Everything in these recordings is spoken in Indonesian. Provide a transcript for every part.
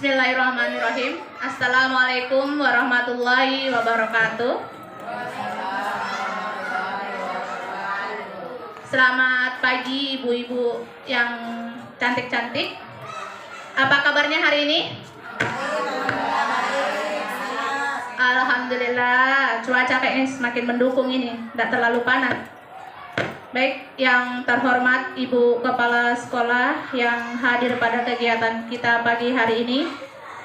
Bismillahirrahmanirrahim. Assalamualaikum warahmatullahi wabarakatuh. Selamat pagi ibu-ibu yang cantik-cantik. Apa kabarnya hari ini? Alhamdulillah, cuaca kayaknya semakin mendukung ini, tidak terlalu panas. Baik, yang terhormat Ibu Kepala Sekolah yang hadir pada kegiatan kita pagi hari ini,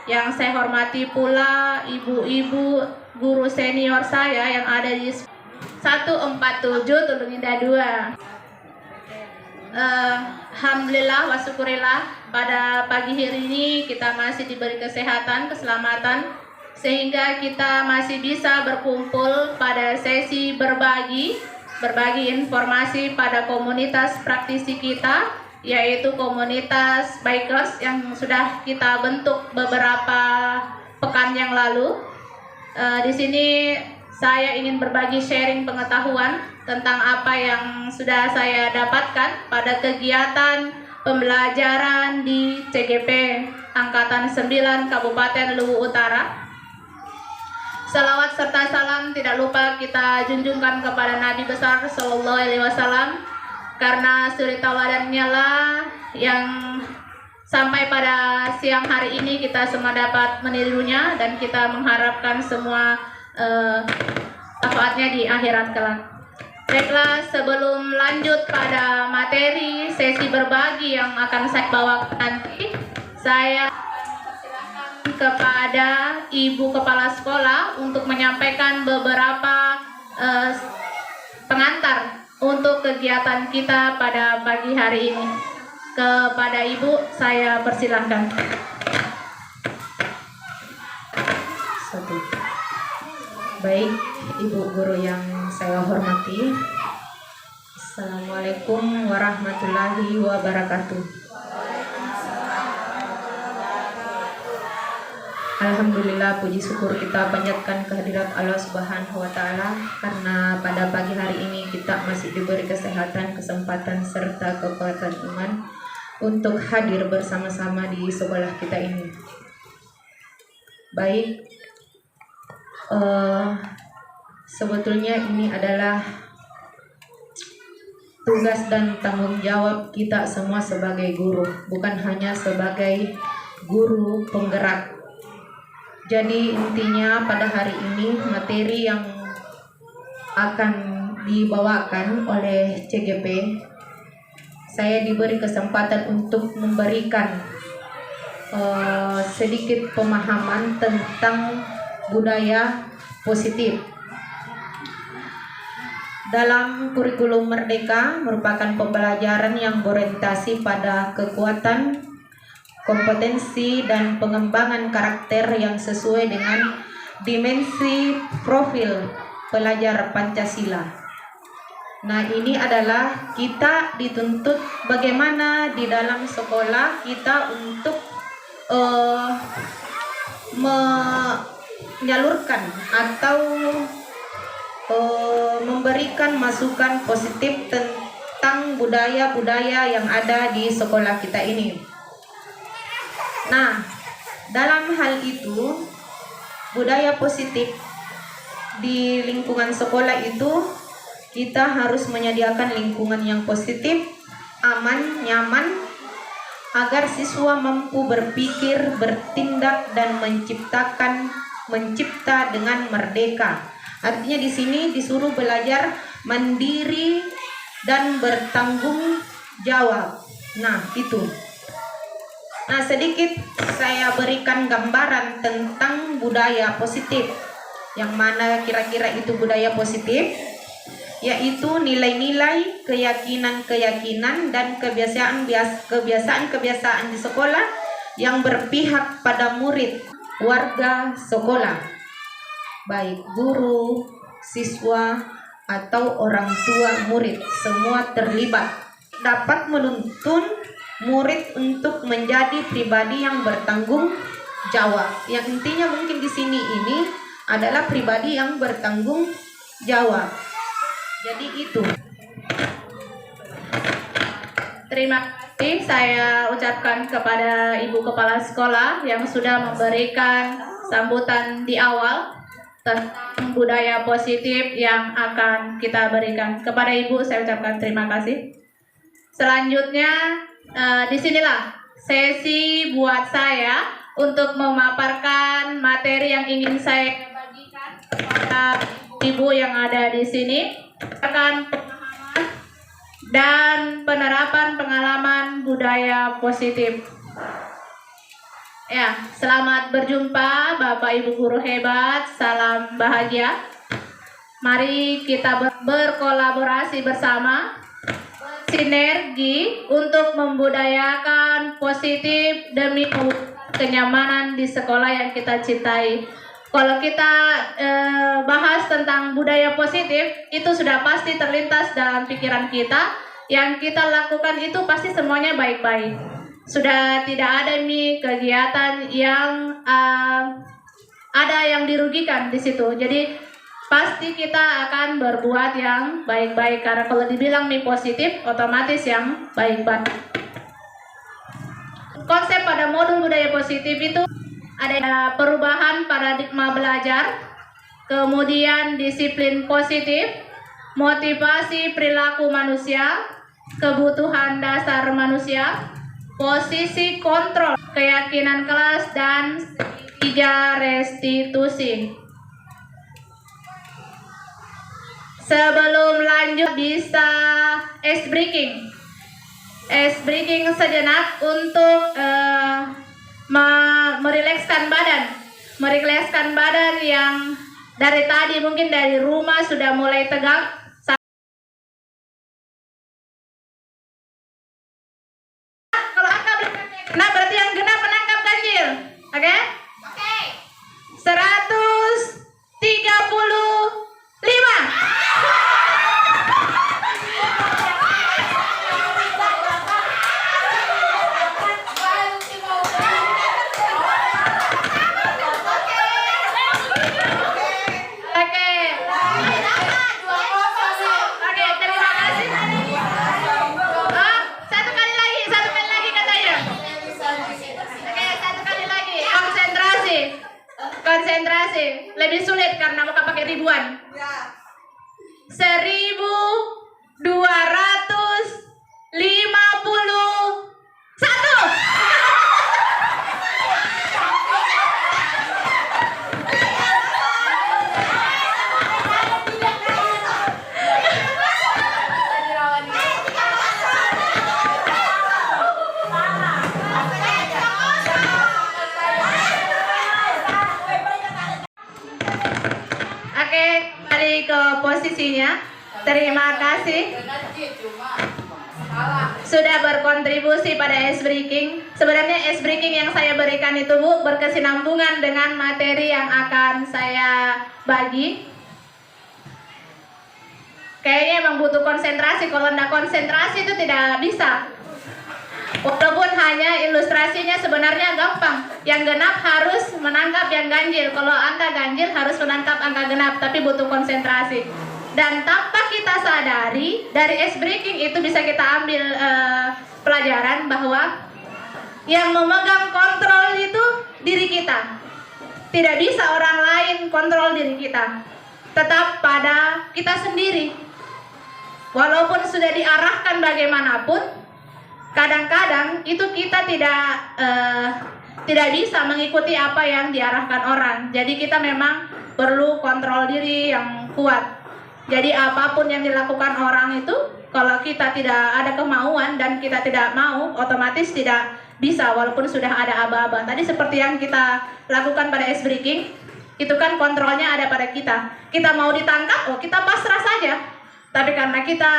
yang saya hormati pula ibu-ibu guru senior saya yang ada di 147 Tulung Indah 2. Alhamdulillah wa syukurillah, pada pagi hari ini kita masih diberi kesehatan, keselamatan, sehingga kita masih bisa berkumpul pada sesi berbagi informasi pada komunitas praktisi kita, yaitu komunitas Bikers yang sudah kita bentuk beberapa pekan yang lalu. Di sini saya ingin berbagi sharing pengetahuan tentang apa yang sudah saya dapatkan pada kegiatan pembelajaran di CGP Angkatan 9 Kabupaten Luwu Utara. Salawat serta salam tidak lupa kita junjungkan kepada Nabi besar Sallallahu Alaihi Wasallam, karena suri tauladannya lah yang sampai pada siang hari ini kita semua dapat menirunya, dan kita mengharapkan semua syafaatnya di akhirat kelak. Baiklah, sebelum lanjut pada materi sesi berbagi yang akan saya bawakan nanti, saya kepada Ibu Kepala Sekolah untuk menyampaikan beberapa pengantar untuk kegiatan kita pada pagi hari ini. Kepada Ibu, saya persilahkan. Baik, Ibu Guru yang saya hormati, Assalamualaikum warahmatullahi wabarakatuh. Alhamdulillah, puji syukur kita panjatkan kehadirat Allah Subhanahu wa Ta'ala, karena pada pagi hari ini kita masih diberi kesehatan, kesempatan serta kekuatan iman untuk hadir bersama-sama di sekolah kita ini. Baik, sebetulnya ini adalah tugas dan tanggung jawab kita semua sebagai guru, bukan hanya sebagai guru penggerak. Jadi intinya pada hari ini materi yang akan dibawakan oleh CGP, saya diberi kesempatan untuk memberikan sedikit pemahaman tentang budaya positif. Dalam kurikulum Merdeka merupakan pembelajaran yang berorientasi pada kekuatan, kompetensi dan pengembangan karakter yang sesuai dengan dimensi profil pelajar Pancasila. Nah, ini adalah kita dituntut bagaimana di dalam sekolah kita untuk menyalurkan atau memberikan masukan positif tentang budaya-budaya yang ada di sekolah kita ini. Nah, dalam hal itu, budaya positif di lingkungan sekolah itu, kita harus menyediakan lingkungan yang positif, aman, nyaman, agar siswa mampu berpikir, bertindak, dan mencipta dengan merdeka. Artinya di sini disuruh belajar mandiri dan bertanggung jawab. Nah, itu. Nah, sedikit saya berikan gambaran tentang budaya positif. Yang mana kira-kira itu budaya positif? Yaitu nilai-nilai, keyakinan-keyakinan, dan kebiasaan-kebiasaan di sekolah yang berpihak pada murid, warga sekolah, baik guru, siswa, atau orang tua murid, semua terlibat, dapat menuntun murid untuk menjadi pribadi yang bertanggung jawab. Yang intinya mungkin di sini ini adalah pribadi yang bertanggung jawab. Jadi itu. Terima kasih. Saya ucapkan kepada Ibu Kepala Sekolah yang sudah memberikan sambutan di awal tentang budaya positif yang akan kita berikan. Kepada Ibu saya ucapkan terima kasih. Selanjutnya, disinilah sesi buat saya untuk memaparkan materi yang ingin saya bagikan kepada Ibu yang ada di sini. Akan pemahaman dan penerapan pengalaman budaya positif. Ya, selamat berjumpa Bapak Ibu guru hebat, salam bahagia. Mari kita berkolaborasi bersama, sinergi untuk membudayakan positif demi kenyamanan di sekolah yang kita cintai. Kalau kita bahas tentang budaya positif, itu sudah pasti terlintas dalam pikiran kita. Yang kita lakukan itu pasti semuanya baik-baik. Sudah tidak ada kegiatan yang ada yang dirugikan di situ. Jadi pasti kita akan berbuat yang baik-baik. Karena kalau dibilang positif, otomatis yang baik-baik. Konsep pada modul budaya positif itu ada perubahan paradigma belajar, kemudian disiplin positif, motivasi perilaku manusia, kebutuhan dasar manusia, posisi kontrol, keyakinan kelas, dan tiga restitusi. Sebelum lanjut bisa ice breaking sejenak untuk merilekskan badan yang dari tadi mungkin dari rumah sudah mulai tegang. Kalau angka genap berarti yang genap menangkap ganjil. Oke? Oke. 135. Konsentrasi lebih sulit karena mau pakai ribuan. 1251. Ke posisinya. Terima kasih sudah berkontribusi pada ice breaking. Sebenarnya ice breaking yang saya berikan itu Bu berkesinambungan dengan materi yang akan saya bagi. Kayaknya emang butuh konsentrasi. Kalau tidak konsentrasi itu tidak bisa. Walaupun hanya ilustrasinya sebenarnya gampang. Yang genap harus menangkap yang ganjil. Kalau angka ganjil harus menangkap angka genap, tapi butuh konsentrasi. Dan tanpa kita sadari, dari ice breaking itu bisa kita ambil pelajaran bahwa yang memegang kontrol itu diri kita. Tidak bisa orang lain kontrol diri kita. Tetap pada kita sendiri. Walaupun sudah diarahkan bagaimanapun, kadang-kadang itu kita tidak bisa mengikuti apa yang diarahkan orang. Jadi kita memang perlu kontrol diri yang kuat. Jadi apapun yang dilakukan orang itu, kalau kita tidak ada kemauan dan kita tidak mau, otomatis tidak bisa walaupun sudah ada aba-aba. Tadi seperti yang kita lakukan pada ice breaking, itu kan kontrolnya ada pada kita. Kita mau ditangkap, kita pasrah saja. Tapi karena kita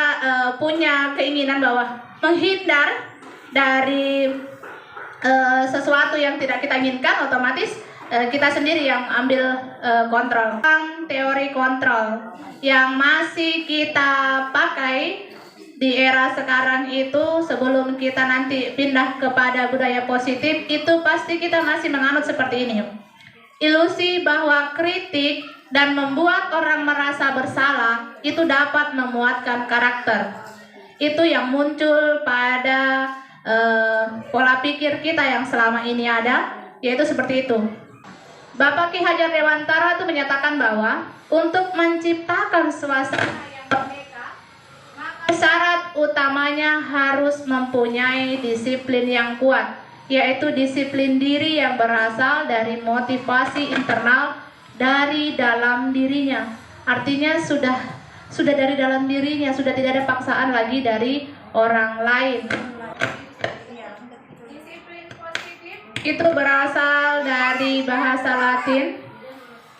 punya keinginan bahwa menghindar dari sesuatu yang tidak kita inginkan, otomatis kita sendiri yang ambil kontrol. Teori kontrol yang masih kita pakai di era sekarang itu, sebelum kita nanti pindah kepada budaya positif, itu pasti kita masih menganut seperti ini. Ilusi bahwa kritik dan membuat orang merasa bersalah itu dapat memuatkan karakter. Itu yang muncul pada pola pikir kita yang selama ini ada, yaitu seperti itu. Bapak Ki Hajar Dewantara itu menyatakan bahwa untuk menciptakan suasana yang merdeka, maka syarat utamanya harus mempunyai disiplin yang kuat, yaitu disiplin diri yang berasal dari motivasi internal dari dalam dirinya. Artinya sudah dari dalam dirinya, sudah tidak ada paksaan lagi dari orang lain. Disiplin positif itu berasal dari bahasa Latin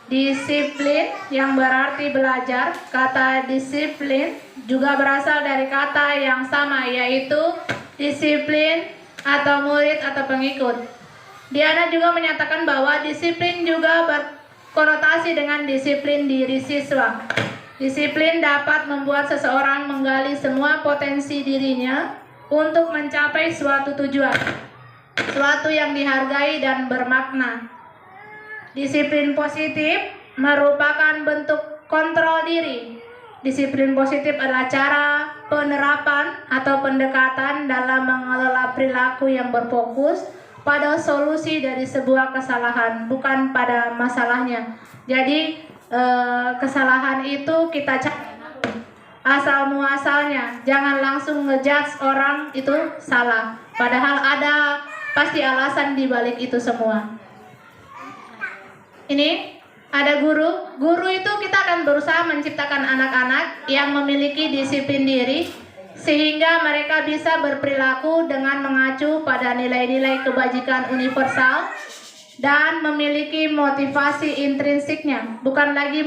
disiplin yang berarti belajar. Kata disiplin juga berasal dari kata yang sama, yaitu disiplin atau murid atau pengikut. Diana juga menyatakan bahwa disiplin juga berkonotasi dengan disiplin diri siswa. Disiplin dapat membuat seseorang menggali semua potensi dirinya untuk mencapai suatu tujuan, suatu yang dihargai dan bermakna. Disiplin positif merupakan bentuk kontrol diri. Disiplin positif adalah cara penerapan atau pendekatan dalam mengelola perilaku yang berfokus pada solusi dari sebuah kesalahan, bukan pada masalahnya. Jadi kesalahan itu kita cari asal muasalnya, jangan langsung ngejudge orang itu salah, padahal ada pasti alasan di balik itu semua. Ini ada guru itu kita akan berusaha menciptakan anak-anak yang memiliki disiplin diri sehingga mereka bisa berperilaku dengan mengacu pada nilai-nilai kebajikan universal dan memiliki motivasi intrinsiknya, bukan lagi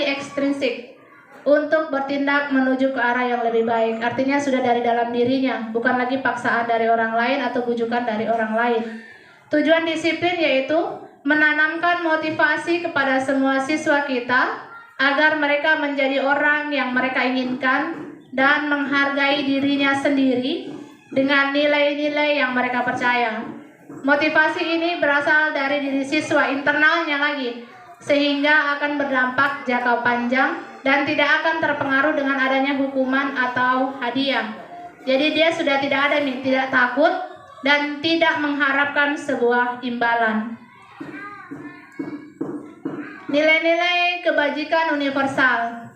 ekstrinsik, untuk bertindak menuju ke arah yang lebih baik. Artinya sudah dari dalam dirinya, bukan lagi paksaan dari orang lain atau bujukan dari orang lain. Tujuan disiplin yaitu menanamkan motivasi kepada semua siswa kita agar mereka menjadi orang yang mereka inginkan dan menghargai dirinya sendiri dengan nilai-nilai yang mereka percaya. Motivasi ini berasal dari diri siswa internalnya lagi, sehingga akan berdampak jangka panjang dan tidak akan terpengaruh dengan adanya hukuman atau hadiah. Jadi dia sudah tidak ada nih, tidak takut dan tidak mengharapkan sebuah imbalan. Nilai-nilai kebajikan universal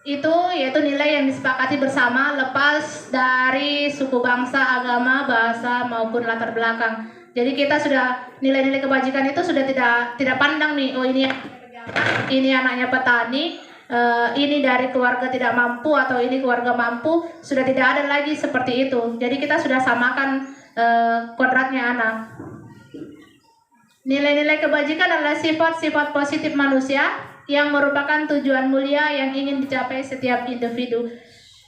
itu yaitu nilai yang disepakati bersama lepas dari suku, bangsa, agama, bahasa maupun latar belakang. Jadi kita sudah nilai-nilai kebajikan itu sudah tidak pandang nih, oh ini anaknya petani, ini dari keluarga tidak mampu atau ini keluarga mampu, sudah tidak ada lagi seperti itu. Jadi kita sudah samakan kodratnya anak. Nilai-nilai kebajikan adalah sifat-sifat positif manusia yang merupakan tujuan mulia yang ingin dicapai setiap individu.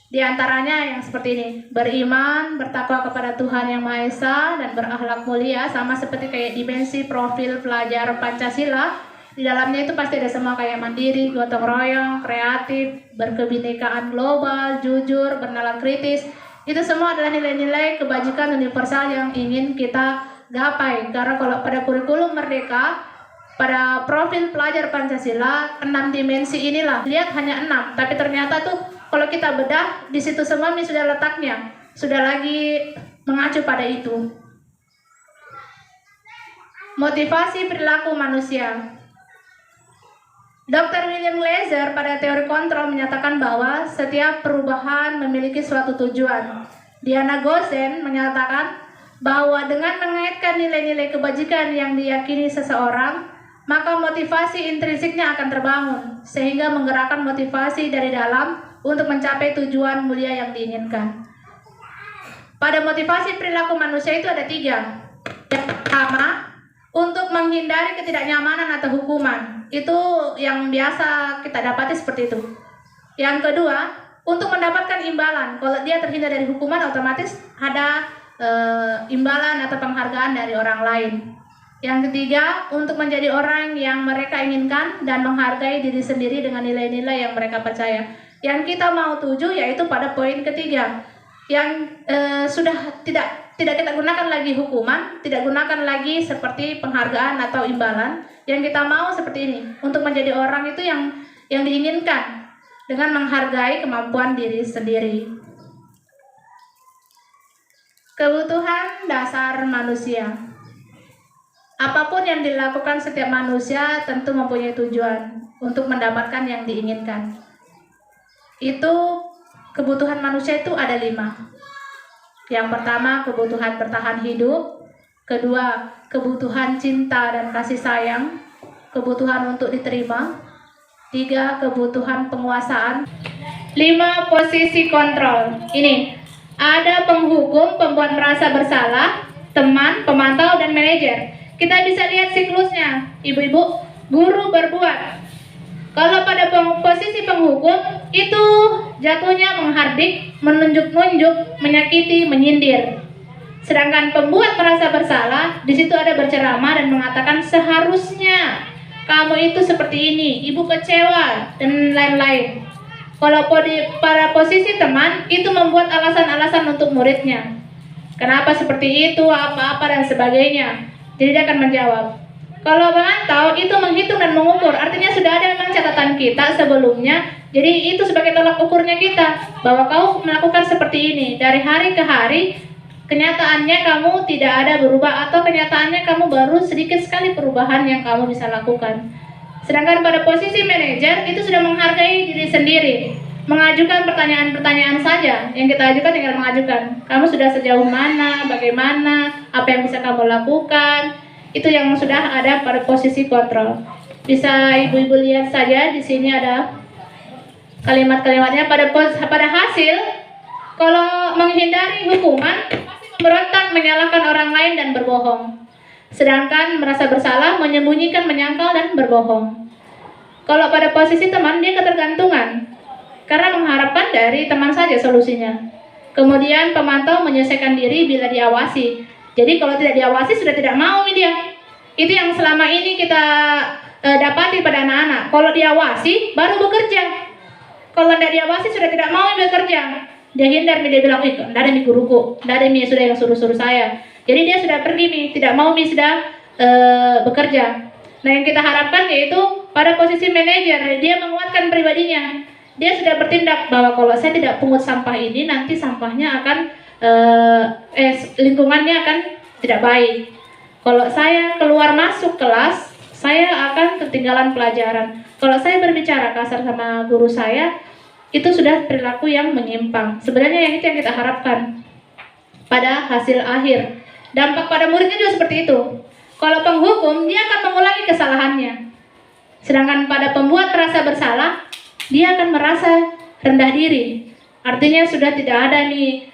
Di antaranya yang seperti ini: beriman, bertakwa kepada Tuhan Yang Maha Esa, dan berakhlak mulia, sama seperti kayak dimensi profil pelajar Pancasila. Di dalamnya itu pasti ada semua kayak mandiri, gotong royong, kreatif, berkebinekaan global, jujur, bernalar kritis. Itu semua adalah nilai-nilai kebajikan universal yang ingin kita gapai. Karena kalau pada kurikulum Merdeka, pada profil pelajar Pancasila, 6 dimensi inilah, lihat hanya 6, tapi ternyata tuh kalau kita bedah di situ semua ini sudah letaknya, sudah lagi mengacu pada itu. Motivasi perilaku manusia. Dr. William Glasser pada teori kontrol menyatakan bahwa setiap perubahan memiliki suatu tujuan. Diana Gosen menyatakan bahwa dengan mengaitkan nilai-nilai kebajikan yang diyakini seseorang, maka motivasi intrinsiknya akan terbangun, sehingga menggerakkan motivasi dari dalam untuk mencapai tujuan mulia yang diinginkan. Pada motivasi perilaku manusia itu ada 3. Yang pertama, untuk menghindari ketidaknyamanan atau hukuman. Itu yang biasa kita dapati seperti itu. Yang kedua, untuk mendapatkan imbalan. Kalau dia terhindar dari hukuman, otomatis ada imbalan atau penghargaan dari orang lain. Yang ketiga, untuk menjadi orang yang mereka inginkan dan menghargai diri sendiri dengan nilai-nilai yang mereka percaya. Yang kita mau tuju yaitu pada poin ketiga, yang sudah tidak kita gunakan lagi hukuman, tidak gunakan lagi seperti penghargaan atau imbalan. Yang kita mau seperti ini, untuk menjadi orang itu yang diinginkan dengan menghargai kemampuan diri sendiri. Kebutuhan dasar manusia. Apapun yang dilakukan setiap manusia tentu mempunyai tujuan untuk mendapatkan yang diinginkan. Itu kebutuhan manusia itu ada 5. Yang pertama, kebutuhan bertahan hidup. Kedua, kebutuhan cinta dan kasih sayang. Kebutuhan untuk diterima. 3, kebutuhan penguasaan. 5, posisi kontrol. Ini ada penghukum, pembuat merasa bersalah, teman, pemantau, dan manajer. Kita bisa lihat siklusnya, ibu-ibu. Guru berbuat. Kalau pada posisi penghukum, itu jatuhnya menghardik, menunjuk-nunjuk, menyakiti, menyindir. Sedangkan pembuat merasa bersalah, di situ ada berceramah dan mengatakan seharusnya kamu itu seperti ini, ibu kecewa, dan lain-lain. Kalau pada posisi teman, itu membuat alasan-alasan untuk muridnya. Kenapa seperti itu, apa-apa, dan sebagainya. Jadi dia akan menjawab. Kalau memantau, itu menghitung dan mengukur. Artinya sudah ada memang catatan kita sebelumnya. Jadi itu sebagai tolak ukurnya kita. Bahwa kau melakukan seperti ini. Dari hari ke hari, kenyataannya kamu tidak ada berubah. Atau kenyataannya kamu baru sedikit sekali perubahan yang kamu bisa lakukan. Sedangkan pada posisi manajer itu sudah menghargai diri sendiri, mengajukan pertanyaan-pertanyaan saja. Yang kita ajukan tinggal mengajukan. Kamu sudah sejauh mana, bagaimana, apa yang bisa kamu lakukan. Itu yang sudah ada pada posisi kontrol. Bisa ibu-ibu lihat saja di sini ada kalimat-kalimatnya. Pada hasil, kalau menghindari hukuman, pasti memberontak, menyalahkan orang lain dan berbohong. Sedangkan merasa bersalah, menyembunyikan, menyangkal, dan berbohong. Kalau pada posisi teman, dia ketergantungan. Karena mengharapkan dari teman saja solusinya. Kemudian pemantau menyelesaikan diri bila diawasi. Jadi kalau tidak diawasi, sudah tidak mau dia. Itu yang selama ini kita dapati pada anak-anak. Kalau diawasi, baru bekerja. Kalau tidak diawasi, sudah tidak mau bekerja. Dia hindar, dia bilang, tidak ada mi guruku, tidak ada mi sudah yang suruh-suruh saya. Jadi dia sudah pergi mi, tidak mau mi sudah bekerja. Nah yang kita harapkan yaitu pada posisi manajer, dia menguatkan pribadinya. Dia sudah bertindak bahwa kalau saya tidak pungut sampah ini, nanti sampahnya akan lingkungannya akan tidak baik. Kalau saya keluar masuk kelas, saya akan ketinggalan pelajaran. Kalau saya berbicara kasar sama guru saya, itu sudah perilaku yang menyimpang. Sebenarnya yang itu yang kita harapkan pada hasil akhir. Dampak pada muridnya juga seperti itu. Kalau penghukum, dia akan mengulangi kesalahannya. Sedangkan pada pembuat merasa bersalah, dia akan merasa rendah diri. Artinya sudah tidak ada nih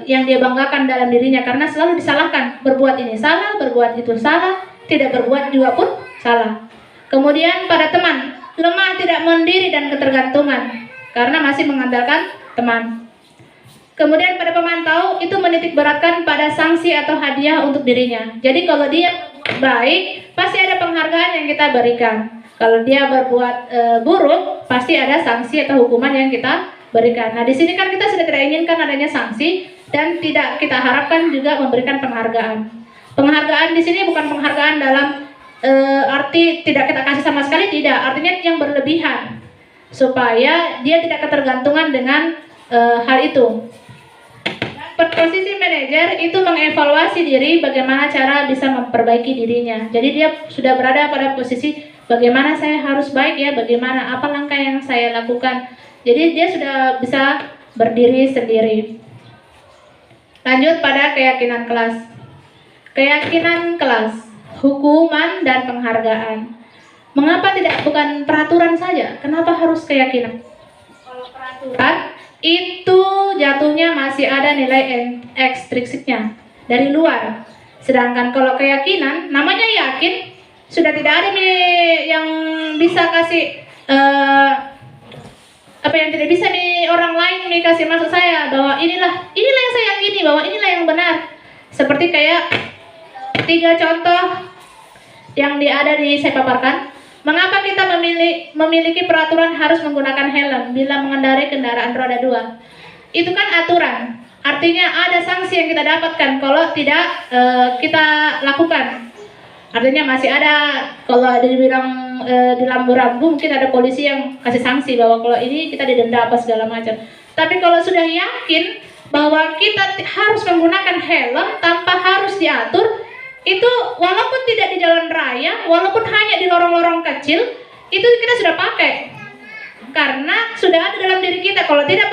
yang dia banggakan dalam dirinya, karena selalu disalahkan. Berbuat ini salah, berbuat itu salah, tidak berbuat juga pun salah. Kemudian pada teman, lemah, tidak mandiri dan ketergantungan, karena masih mengandalkan teman. Kemudian pada pemantau, itu menitik beratkan pada sanksi atau hadiah untuk dirinya. Jadi kalau dia baik, pasti ada penghargaan yang kita berikan. Kalau dia berbuat buruk, pasti ada sanksi atau hukuman yang kita berikan. Nah di sini kan kita sudah tidak inginkan adanya sanksi, dan tidak kita harapkan juga memberikan penghargaan. Penghargaan di sini bukan penghargaan dalam arti tidak kita kasih sama sekali, tidak. Artinya yang berlebihan, supaya dia tidak ketergantungan dengan hal itu. Posisi manajer itu mengevaluasi diri, bagaimana cara bisa memperbaiki dirinya. Jadi dia sudah berada pada posisi bagaimana saya harus baik ya, bagaimana apa langkah yang saya lakukan. Jadi dia sudah bisa berdiri sendiri. Lanjut pada keyakinan kelas. Keyakinan kelas, hukuman dan penghargaan. Mengapa tidak bukan peraturan saja? Kenapa harus keyakinan? Kalau peraturan itu jatuhnya masih ada nilai ekstrinsipnya dari luar. Sedangkan kalau keyakinan, namanya yakin, sudah tidak ada yang bisa kasih apa yang tidak bisa nih orang lain nih kasih masuk saya bahwa inilah yang saya yakini, bahwa inilah yang benar. Seperti kayak 3 contoh yang ada di saya paparkan. Mengapa kita memiliki peraturan harus menggunakan helm bila mengendarai kendaraan roda 2? Itu kan aturan. Artinya ada sanksi yang kita dapatkan kalau tidak kita lakukan. Artinya masih ada, kalau dibilang di rambu-rambu mungkin ada polisi yang kasih sanksi bahwa kalau ini kita didenda apa segala macam. Tapi kalau sudah yakin bahwa kita harus menggunakan helm tanpa harus diatur, itu walaupun tidak di jalan raya, walaupun hanya di lorong-lorong kecil, itu kita sudah pakai. Karena sudah ada dalam diri kita. Kalau kita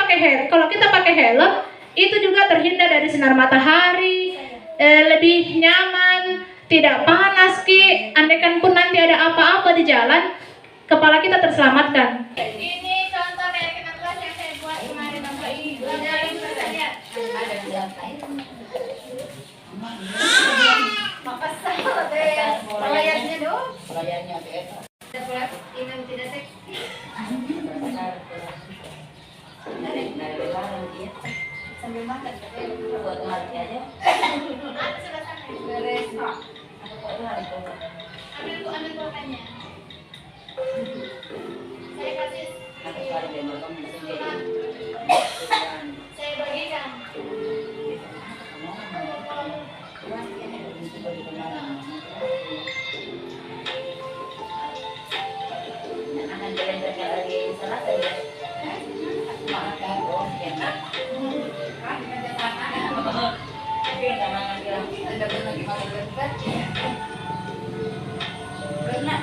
pakai helm, itu juga terhindar dari sinar matahari, lebih nyaman, tidak panas ki. Andaikan pun nanti ada apa-apa di jalan, kepala kita terselamatkan. Ini contoh dari kelas yang saya buat kemarin Bapak Ibu. Pelayannya dong. Pelayannya ini tidak seksi. Sambil makan buat mati aja. Beres. Ambil pulpennya. Saya kasih. Saya bagikan.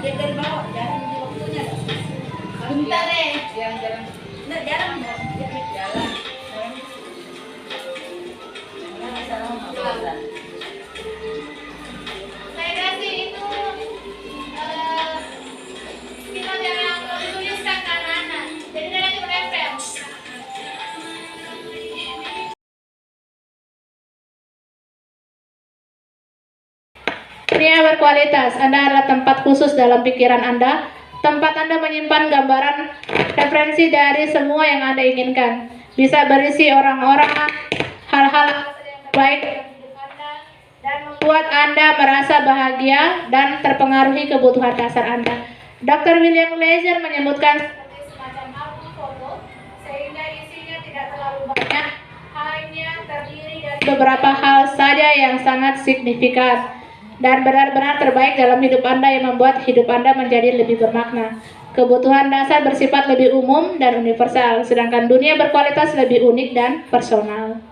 Dia dari bawah, jangan di waktunya. Bentar deh. Yang jalan. Enggak jalan. Jalan. Saya kasih itu pilot yang dituliskan kanan. Jadi nanti menempel. Dunia berkualitas. Anda adalah tempat khusus dalam pikiran Anda. Tempat Anda menyimpan gambaran referensi dari semua yang Anda inginkan. Bisa berisi orang-orang, hal-hal baik dan membuat Anda merasa bahagia dan terpengaruhi kebutuhan dasar Anda. Dr. William Glazer menyebutkan seperti semacam album foto, sehingga isinya tidak terlalu banyak, hanya terdiri dari beberapa hal saja yang sangat signifikan dan benar-benar terbaik dalam hidup Anda yang membuat hidup Anda menjadi lebih bermakna. Kebutuhan dasar bersifat lebih umum dan universal, sedangkan dunia berkualitas lebih unik dan personal.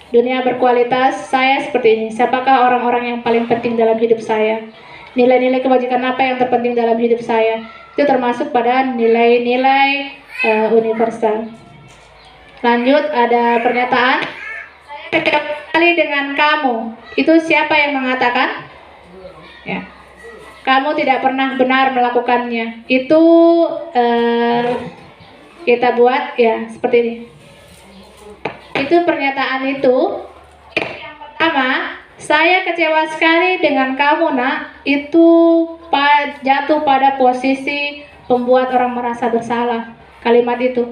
Dunia berkualitas, saya seperti ini. Siapakah orang-orang yang paling penting dalam hidup saya? Nilai-nilai kebajikan apa yang terpenting dalam hidup saya? Itu termasuk pada nilai-nilai universal. Lanjut, ada pernyataan. Saya kecewa sekali dengan kamu. Itu siapa yang mengatakan? Ya. Kamu tidak pernah benar melakukannya. Itu kita buat ya seperti ini. Itu pernyataan itu. Yang pertama, saya kecewa sekali dengan kamu, Nak. Itu jatuh pada posisi pembuat orang merasa bersalah. Kalimat itu.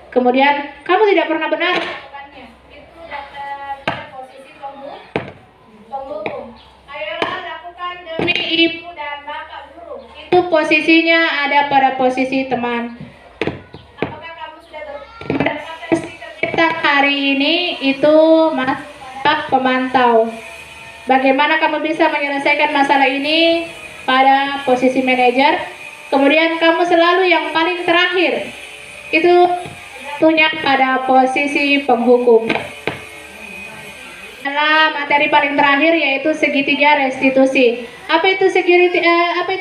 Kemudian, kamu tidak pernah benar melakukannya. Itu pada posisi penghukum. Ayolah lakukan demi ibu dan bapak guru. Itu posisinya ada pada posisi teman. Apakah kamu sudah mendapatkan stiker cetak hari ini? Itu mas pemantau. Bagaimana kamu bisa menyelesaikan masalah ini pada posisi manajer? Kemudian kamu selalu yang paling terakhir. Itu tentunya pada posisi penghukum. Dalam materi paling terakhir yaitu segitiga restitusi. Apa itu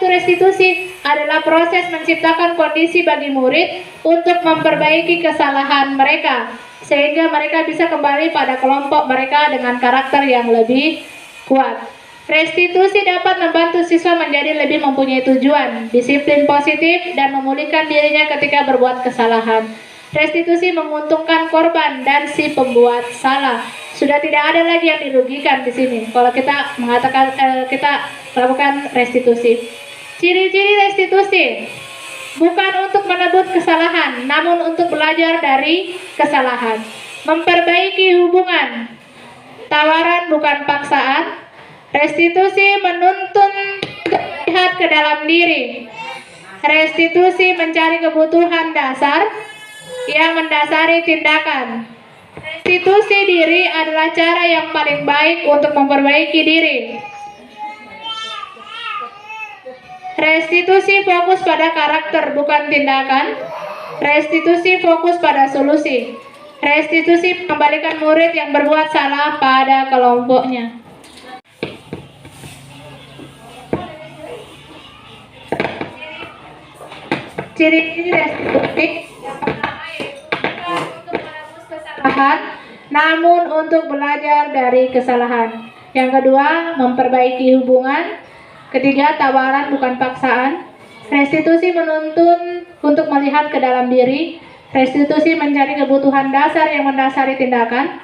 restitusi? Adalah proses menciptakan kondisi bagi murid untuk memperbaiki kesalahan mereka sehingga mereka bisa kembali pada kelompok mereka dengan karakter yang lebih kuat. Restitusi dapat membantu siswa menjadi lebih mempunyai tujuan, disiplin positif, dan memulihkan dirinya ketika berbuat kesalahan. Restitusi menguntungkan korban dan si pembuat salah. Sudah tidak ada lagi yang dirugikan di sini. Kalau kita mengatakan kita melakukan restitusi. Ciri-ciri restitusi bukan untuk menebus kesalahan, namun untuk belajar dari kesalahan. Memperbaiki hubungan. Tawaran bukan paksaan. Restitusi menuntun melihat ke dalam diri. Restitusi mencari kebutuhan dasar yang mendasari tindakan. Restitusi diri adalah cara yang paling baik untuk memperbaiki diri. Restitusi fokus pada karakter bukan tindakan. Restitusi fokus pada solusi. Restitusi mengembalikan murid yang berbuat salah pada kelompoknya. Ciri-ciri restitusi yang pertama yaitu bukan untuk menebus kesalahan, namun untuk belajar dari kesalahan. Yang kedua, memperbaiki hubungan. Ketiga, tawaran bukan paksaan. Restitusi menuntun untuk melihat ke dalam diri. Restitusi mencari kebutuhan dasar yang mendasari tindakan.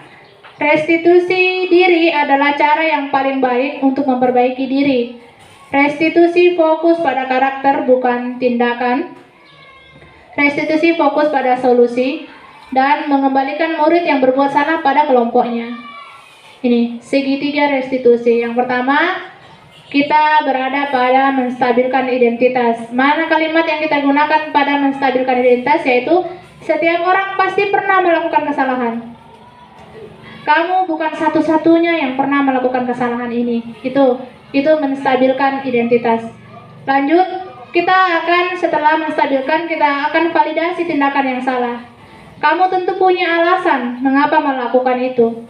Restitusi diri adalah cara yang paling baik untuk memperbaiki diri. Restitusi fokus pada karakter bukan tindakan. Restitusi fokus pada solusi dan mengembalikan murid yang berbuat salah pada kelompoknya. Ini segitiga restitusi. Yang pertama, kita berada pada menstabilkan identitas. Mana kalimat yang kita gunakan pada menstabilkan identitas, yaitu setiap orang pasti pernah melakukan kesalahan. Kamu bukan satu-satunya yang pernah melakukan kesalahan ini. Itu menstabilkan identitas. Lanjut, setelah menstabilkan, kita akan validasi tindakan yang salah. Kamu tentu punya alasan mengapa melakukan itu.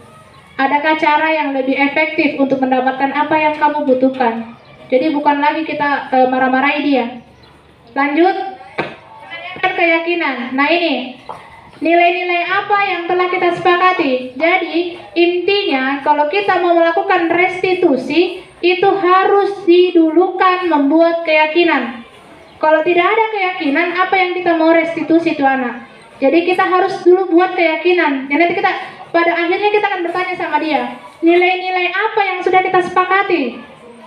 Adakah cara yang lebih efektif untuk mendapatkan apa yang kamu butuhkan? Jadi bukan lagi kita marah-marahi dia. Lanjut, menanyakan keyakinan. Nah ini, nilai-nilai apa yang telah kita sepakati. Jadi intinya kalau kita mau melakukan restitusi, itu harus didulukan membuat keyakinan. Kalau tidak ada keyakinan, apa yang kita mau restitusi itu anak. Jadi kita harus dulu buat keyakinan. Dan nanti pada akhirnya kita akan bertanya sama dia, nilai-nilai apa yang sudah kita sepakati?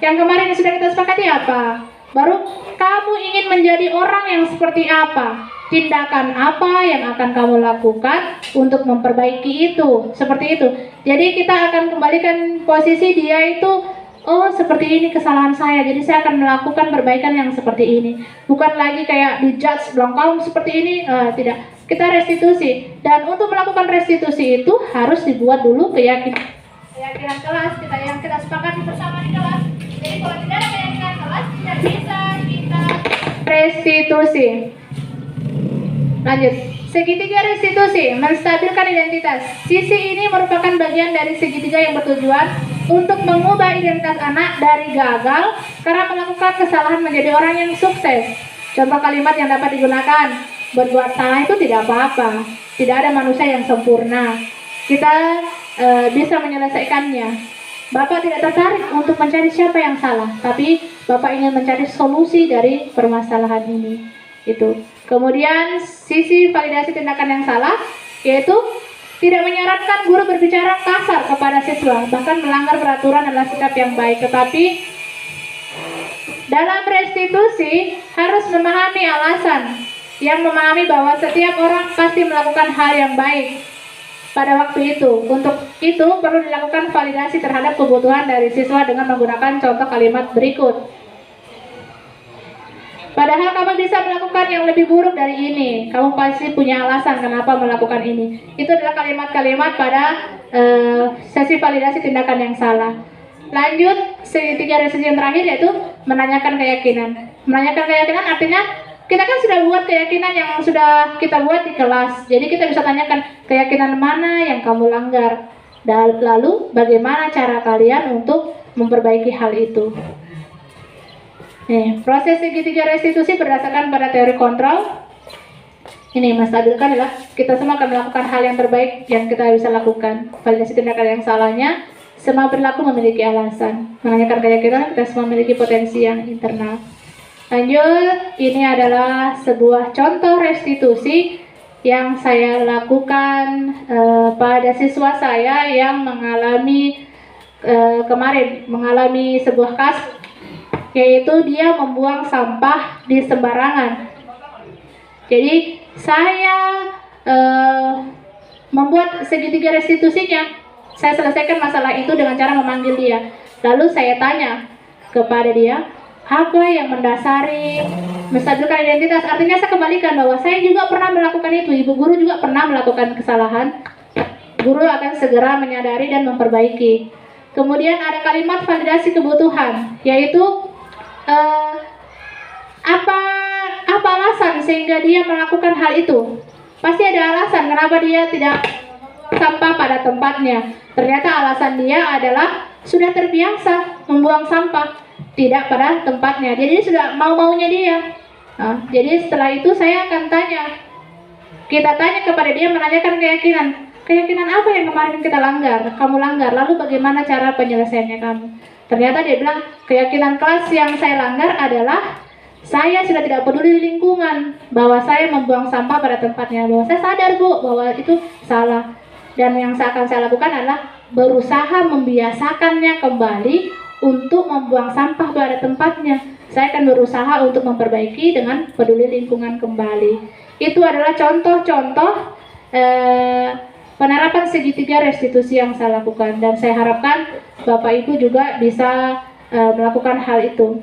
Yang kemarin yang sudah kita sepakati apa? Baru kamu ingin menjadi orang yang seperti apa? Tindakan apa yang akan kamu lakukan untuk memperbaiki itu? Seperti itu. Jadi kita akan kembalikan posisi dia itu, oh seperti ini kesalahan saya, jadi saya akan melakukan perbaikan yang seperti ini. Bukan lagi kayak dijudge, bilang kamu seperti ini, tidak. Kita restitusi, dan untuk melakukan restitusi itu harus dibuat dulu keyakinan kelas yang kita sepakati bersama di kelas. Jadi kalau tidak ada keyakinan kelas, tidak bisa kita restitusi. Lanjut, segitiga restitusi menstabilkan identitas. Sisi ini merupakan bagian dari segitiga yang bertujuan untuk mengubah identitas anak dari gagal karena melakukan kesalahan menjadi orang yang sukses. Contoh kalimat yang dapat digunakan, berbuat salah itu tidak apa-apa. Tidak ada manusia yang sempurna. Kita bisa menyelesaikannya. Bapak tidak tertarik untuk mencari siapa yang salah, tapi Bapak ingin mencari solusi dari permasalahan ini. Itu. Kemudian sisi validasi tindakan yang salah, yaitu tidak menyarankan guru berbicara kasar kepada siswa, bahkan melanggar peraturan adalah sikap yang baik. Tetapi dalam restitusi harus memahami alasan, yang memahami bahwa setiap orang pasti melakukan hal yang baik pada waktu itu. Untuk itu perlu dilakukan validasi terhadap kebutuhan dari siswa dengan menggunakan contoh kalimat berikut. Padahal kamu bisa melakukan yang lebih buruk dari ini. Kamu pasti punya alasan kenapa melakukan ini. Itu adalah kalimat-kalimat pada sesi validasi tindakan yang salah. Lanjut, segitiga restitusi yang terakhir yaitu menanyakan keyakinan. Menanyakan keyakinan artinya kita kan sudah buat keyakinan yang sudah kita buat di kelas. Jadi kita bisa tanyakan keyakinan mana yang kamu langgar. Dan lalu bagaimana cara kalian untuk memperbaiki hal itu. Nih, proses segitiga restitusi berdasarkan pada teori kontrol. Ini menstabilkan adalah kita semua akan melakukan hal yang terbaik yang kita bisa lakukan. Validasi tindakan yang salahnya, semua perilaku memiliki alasan. Menanyakan keyakinan, kita semua memiliki potensi yang internal. Lanjut, ini adalah sebuah contoh restitusi yang saya lakukan pada siswa saya yang mengalami kemarin mengalami sebuah kasus, yaitu dia membuang sampah di sembarangan. Jadi saya membuat segitiga restitusinya. Saya selesaikan masalah itu dengan cara memanggil dia. Lalu saya tanya kepada dia, apa yang mendasari menstabilkan identitas? Artinya saya kembalikan bahwa saya juga pernah melakukan itu. Ibu guru juga pernah melakukan kesalahan. Guru akan segera menyadari dan memperbaiki. Kemudian ada kalimat validasi kebutuhan, yaitu apa alasan sehingga dia melakukan hal itu? Pasti ada alasan kenapa dia tidak sampah pada tempatnya. Ternyata alasan dia adalah sudah terbiasa membuang sampah tidak pada tempatnya. Jadi sudah mau-maunya dia. Nah, jadi setelah itu saya akan tanya. Kita tanya kepada dia, menanyakan keyakinan. Keyakinan apa yang kemarin kita langgar? Kamu langgar. Lalu bagaimana cara penyelesaiannya kamu? Ternyata dia bilang, keyakinan kelas yang saya langgar adalah saya sudah tidak peduli lingkungan, bahwa saya membuang sampah pada tempatnya, bahwa saya sadar Bu bahwa itu salah, dan yang akan saya lakukan adalah berusaha membiasakannya kembali untuk membuang sampah pada tempatnya. Saya akan berusaha untuk memperbaiki dengan peduli lingkungan kembali. Itu adalah contoh-contoh penerapan segitiga restitusi yang saya lakukan, dan saya harapkan Bapak Ibu juga bisa melakukan hal itu.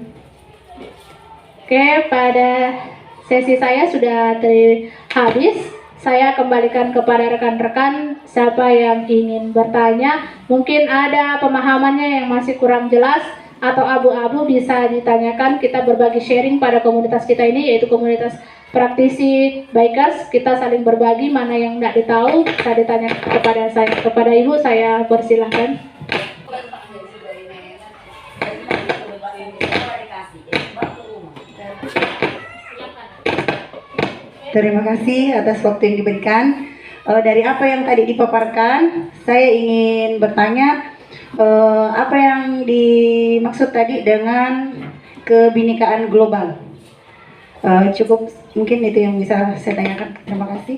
Oke, pada sesi saya sudah habis. Saya kembalikan kepada rekan-rekan, siapa yang ingin bertanya, mungkin ada pemahamannya yang masih kurang jelas atau abu-abu, bisa ditanyakan. Kita berbagi sharing pada komunitas kita ini, yaitu komunitas praktisi bikers. Kita saling berbagi, mana yang tidak ditahu bisa ditanya kepada saya, kepada Ibu. Saya persilahkan. Terima kasih atas waktu yang diberikan. Dari apa yang tadi dipaparkan, saya ingin bertanya apa yang dimaksud tadi dengan kebinekaan global. Cukup mungkin itu yang bisa saya tanyakan. Terima kasih.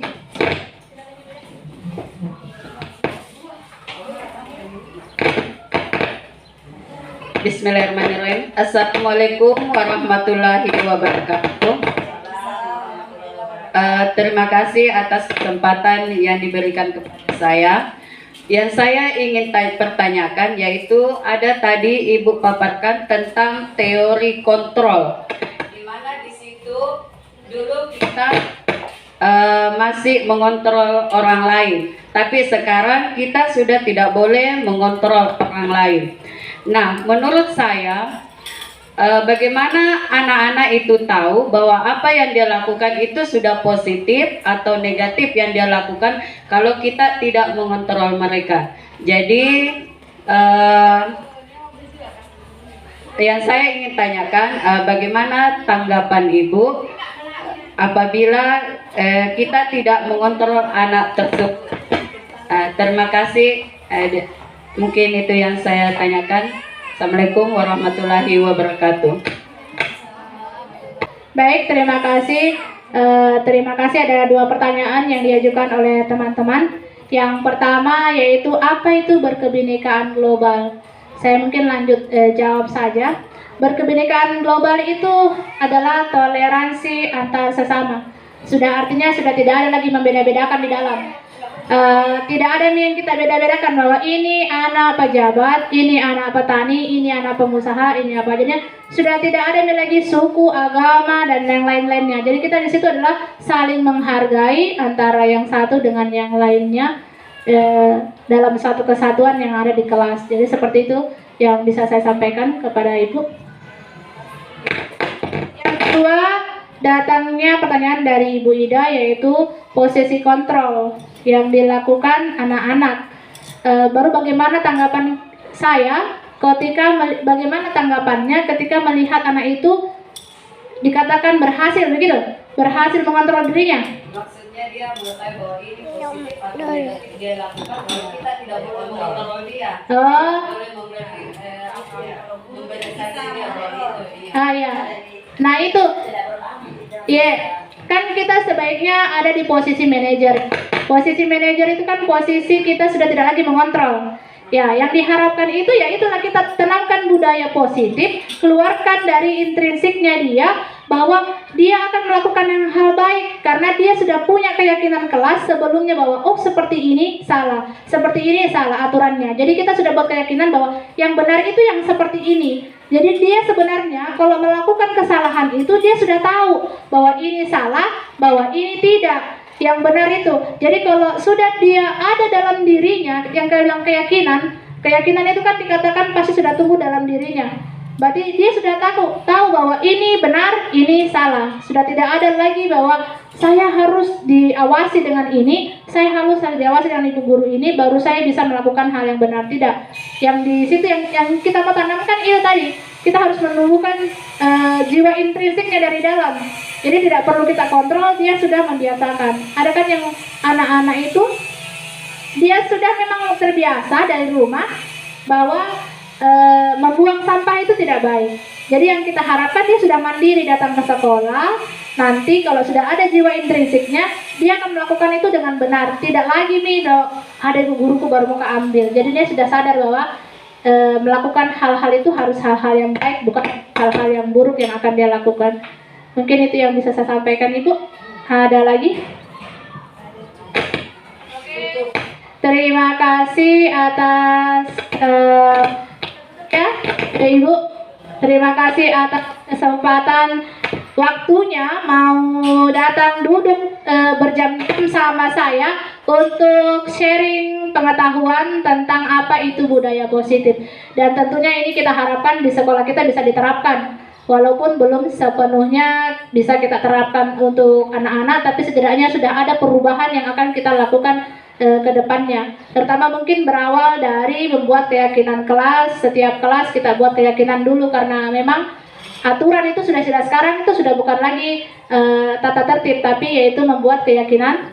Bismillahirrahmanirrahim. Assalamualaikum warahmatullahi wabarakatuh. Terima kasih atas kesempatan yang diberikan kepada saya. Yang saya ingin pertanyakan yaitu ada tadi Ibu paparkan tentang teori kontrol, di mana di situ dulu kita masih mengontrol orang lain, tapi sekarang kita sudah tidak boleh mengontrol orang lain. Nah, menurut saya bagaimana anak-anak itu tahu bahwa apa yang dia lakukan itu sudah positif atau negatif yang dia lakukan kalau kita tidak mengontrol mereka. Jadi yang saya ingin tanyakan, bagaimana tanggapan Ibu apabila kita tidak mengontrol anak tersebut. Terima kasih. Mungkin itu yang saya tanyakan. Assalamualaikum warahmatullahi wabarakatuh. Baik, terima kasih. Terima kasih. Ada dua pertanyaan yang diajukan oleh teman-teman. Yang pertama yaitu apa itu berkebinekaan global? Saya mungkin lanjut jawab saja. Berkebinekaan global itu adalah toleransi antar sesama. Artinya sudah tidak ada lagi membeda-bedakan di dalam. Tidak ada yang kita beda-bedakan bahwa ini anak pejabat, ini anak petani, ini anak pengusaha, ini apa. Jadi sudah tidak ada lagi suku, agama, dan yang lain-lainnya. Jadi kita di situ adalah saling menghargai antara yang satu dengan yang lainnya dalam satu kesatuan yang ada di kelas. Jadi seperti itu yang bisa saya sampaikan kepada Ibu. Yang kedua, datangnya pertanyaan dari Ibu Ida, yaitu posisi kontrol yang dilakukan anak-anak. Baru bagaimana tanggapan saya bagaimana tanggapannya ketika melihat anak itu dikatakan berhasil, begitu? Berhasil mengontrol dirinya. Maksudnya dia mengetahui bahwa ini positif atau negatif dia lakukan, bahwa kita tidak boleh mengontrol dia. Boleh membedakan dia bahwa itu. Ya. Nah itu, kan kita sebaiknya ada di posisi manajer. Posisi manajer itu kan posisi kita sudah tidak lagi mengontrol. Ya, yang diharapkan itu ya itulah kita tanamkan budaya positif, keluarkan dari intrinsiknya dia bahwa dia akan melakukan yang hal baik karena dia sudah punya keyakinan kelas sebelumnya bahwa seperti ini salah, seperti ini salah aturannya. Jadi kita sudah buat keyakinan bahwa yang benar itu yang seperti ini. Jadi dia sebenarnya kalau melakukan kesalahan itu dia sudah tahu bahwa ini salah, bahwa ini tidak. Yang benar itu. Jadi kalau sudah dia ada dalam dirinya yang bilang keyakinan itu kan dikatakan pasti sudah tumbuh dalam dirinya. Berarti dia sudah tahu bahwa ini benar, ini salah. Sudah tidak ada lagi bahwa saya harus diawasi dengan ini, saya harus diawasi dengan ibu guru ini, baru saya bisa melakukan hal yang benar. Tidak. Yang di situ yang kita mau tanamkan itu tadi, kita harus menumbuhkan jiwa intrinsiknya dari dalam. Jadi tidak perlu kita kontrol, dia sudah membiasakan. Ada kan yang anak-anak itu dia sudah memang terbiasa dari rumah bahwa membuang sampah itu tidak baik. Jadi yang kita harapkan dia sudah mandiri datang ke sekolah. Nanti kalau sudah ada jiwa intrinsiknya, dia akan melakukan itu dengan benar. Tidak lagi ada ibu guruku baru mau keambil. Jadi dia sudah sadar bahwa melakukan hal-hal itu harus hal-hal yang baik, bukan hal-hal yang buruk yang akan dia lakukan. Mungkin itu yang bisa saya sampaikan, Ibu. Ada lagi? Terima kasih atas Ibu. Terima kasih atas kesempatan waktunya mau datang duduk berjam-jam sama saya untuk sharing pengetahuan tentang apa itu budaya positif. Dan tentunya ini kita harapkan di sekolah kita bisa diterapkan. Walaupun belum sepenuhnya bisa kita terapkan untuk anak-anak, tapi setidaknya sudah ada perubahan yang akan kita lakukan ke depannya. Terutama mungkin berawal dari membuat keyakinan kelas. Setiap kelas kita buat keyakinan dulu, karena memang aturan itu sudah sekarang itu sudah bukan lagi tata tertib, tapi yaitu membuat keyakinan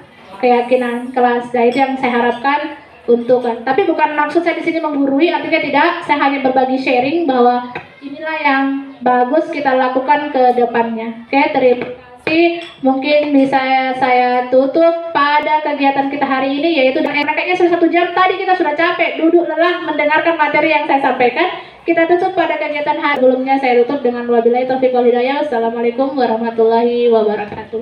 kelas. Nah, itu yang saya harapkan untuk tapi bukan maksud saya di sini menggurui, artinya tidak, saya hanya berbagi sharing bahwa inilah yang bagus kita lakukan ke depannya. Oke, terima kasih. Mungkin bisa saya tutup pada kegiatan kita hari ini, yaitu kayaknya sudah 1 jam tadi kita sudah capek, duduk lelah mendengarkan materi yang saya sampaikan. Kita tutup pada kegiatan hari sebelumnya. Saya tutup dengan wabillahi taufiq wal hidayah. Wassalamualaikum warahmatullahi wabarakatuh.